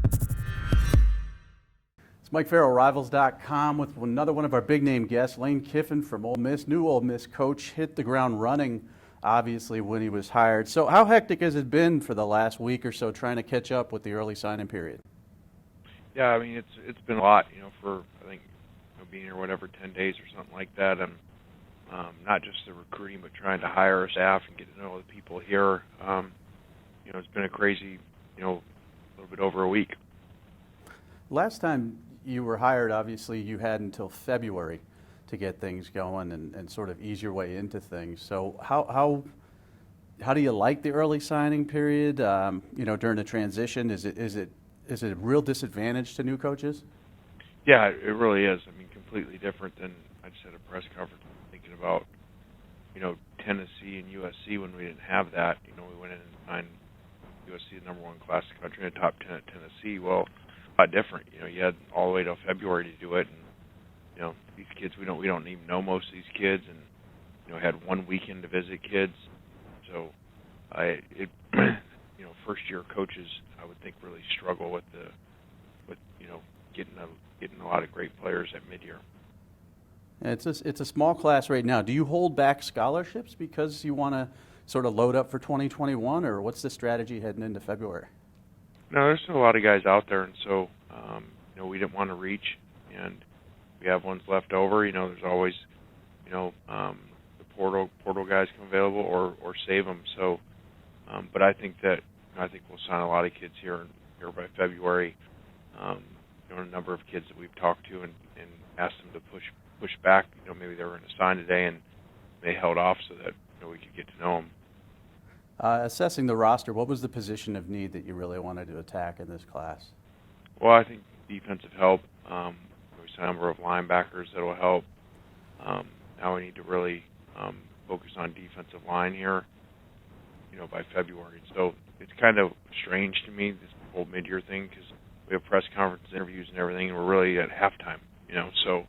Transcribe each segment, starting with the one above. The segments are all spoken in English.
It's Mike Farrell, Rivals.com, with another one of our big name guests, Lane Kiffin from Ole Miss, new Ole Miss coach, hit the ground running, obviously, when he was hired. So how hectic has it been for the last week or so trying to catch up with the early signing period? Yeah, I mean, it's been a lot, for, I think, being here, 10 days or something like that, and not just the recruiting, but trying to hire a staff and get to know the people here. It's been a crazy, a little bit over a week. Last time you were hired, obviously, you had until February to get things going and sort of ease your way into things. So how do you like the early signing period, during the transition? Is it a real disadvantage to new coaches? Yeah, it really is. I mean, completely different than I just had a press conference thinking about, Tennessee and USC when we didn't have that. We went in and signed USC, the number one class in the country, and top 10 at Tennessee. Well, a lot different. You had all the way till February to do it, and these kids we don't even know most of these kids, and had one weekend to visit kids. So, first year coaches I would think really struggle with getting a lot of great players at mid-year. It's a small class right now. Do you hold back scholarships because you want to sort of load up for 2021, or what's the strategy heading into February? No, there's still a lot of guys out there, and so we didn't want to reach, and we have ones left over. There's always the portal guys come available or save them. So, but I think we'll sign a lot of kids here by February. A number of kids that we've talked to and asked them to push back. Maybe they were going to sign today and they held off so that we could get to know them. Assessing the roster, what was the position of need that you really wanted to attack in this class? Well, I think defensive help. We signed a number of linebackers that will help. Now we need to really focus on defensive line here, by February. So it's kind of strange to me, this whole mid-year thing, because we have press conference interviews and everything, and we're really at halftime, So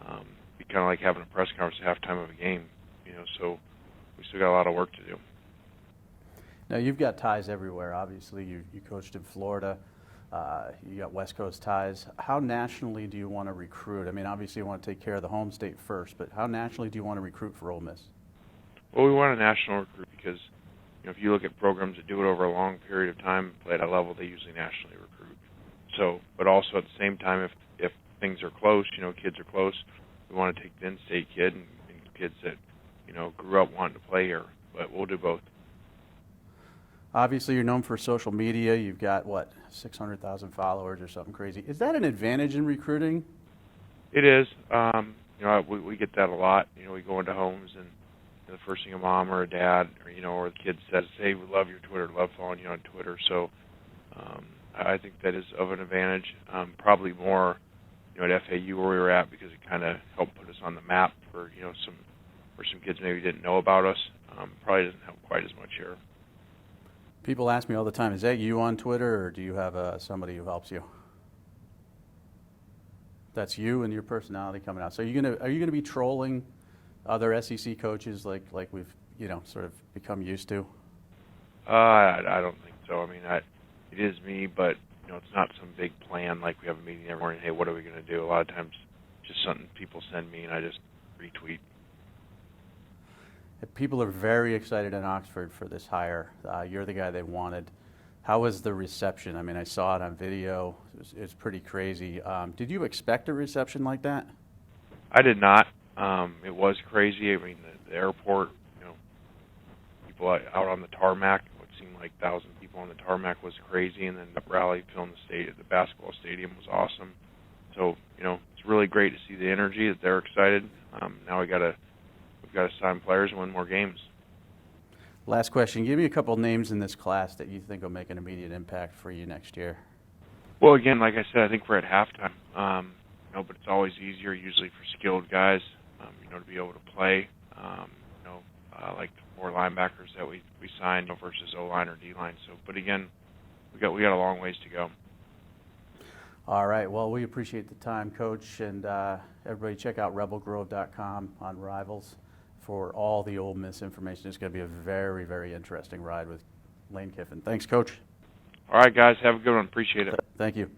it'd be kind of like having a press conference at halftime of a game, So we still got a lot of work to do. Now, you've got ties everywhere. Obviously, you coached in Florida. You got West Coast ties. How nationally do you want to recruit? I mean, obviously, you want to take care of the home state first, but how nationally do you want to recruit for Ole Miss? Well, we want a national recruit because, if you look at programs that do it over a long period of time, play at a level, they usually nationally recruit. So, but also at the same time, if things are close, kids are close, we want to take the in-state kid and kids that, grew up wanting to play here. But we'll do both. Obviously, you're known for social media. You've got, 600,000 followers or something crazy. Is that an advantage in recruiting? It is. We get that a lot. We go into homes and the first thing a mom or a dad or the kid says, hey, we love your Twitter, love following you on Twitter. So I think that is of an advantage. Probably more, at FAU where we were at, because it kind of helped put us on the map for, some kids maybe didn't know about us. Probably doesn't help quite as much here. People ask me all the time, is that you on Twitter, or do you have somebody who helps you? That's you and your personality coming out. So are you gonna be trolling other SEC coaches like we've sort of become used to? I don't think so. I mean, it is me, but it's not some big plan like we have a meeting every morning. Hey, what are we going to do? A lot of times, just something people send me and I just retweet. People are very excited in Oxford for this hire. You're the guy they wanted. How was the reception? I mean, I saw it on video. It's pretty crazy. Did you expect a reception like that? I did not. It was crazy. I mean, the airport, people out on the tarmac, what seemed like 1,000 people on the tarmac was crazy, and then the rally filling the basketball stadium was awesome. So, it's really great to see the energy, that they're excited. Now we've got to sign players and win more games. Last question. Give me a couple names in this class that you think will make an immediate impact for you next year. Well, again, like I said, I think we're at halftime. But it's always easier usually for skilled guys, to be able to play. Like the more linebackers that we signed versus O-line or D-line. So, but again, we got a long ways to go. All right. Well, we appreciate the time, Coach, and everybody check out rebelgrove.com on Rivals for all the Ole Miss information. It's going to be a very, very interesting ride with Lane Kiffin. Thanks, Coach. All right, guys, have a good one. Appreciate it. Thank you.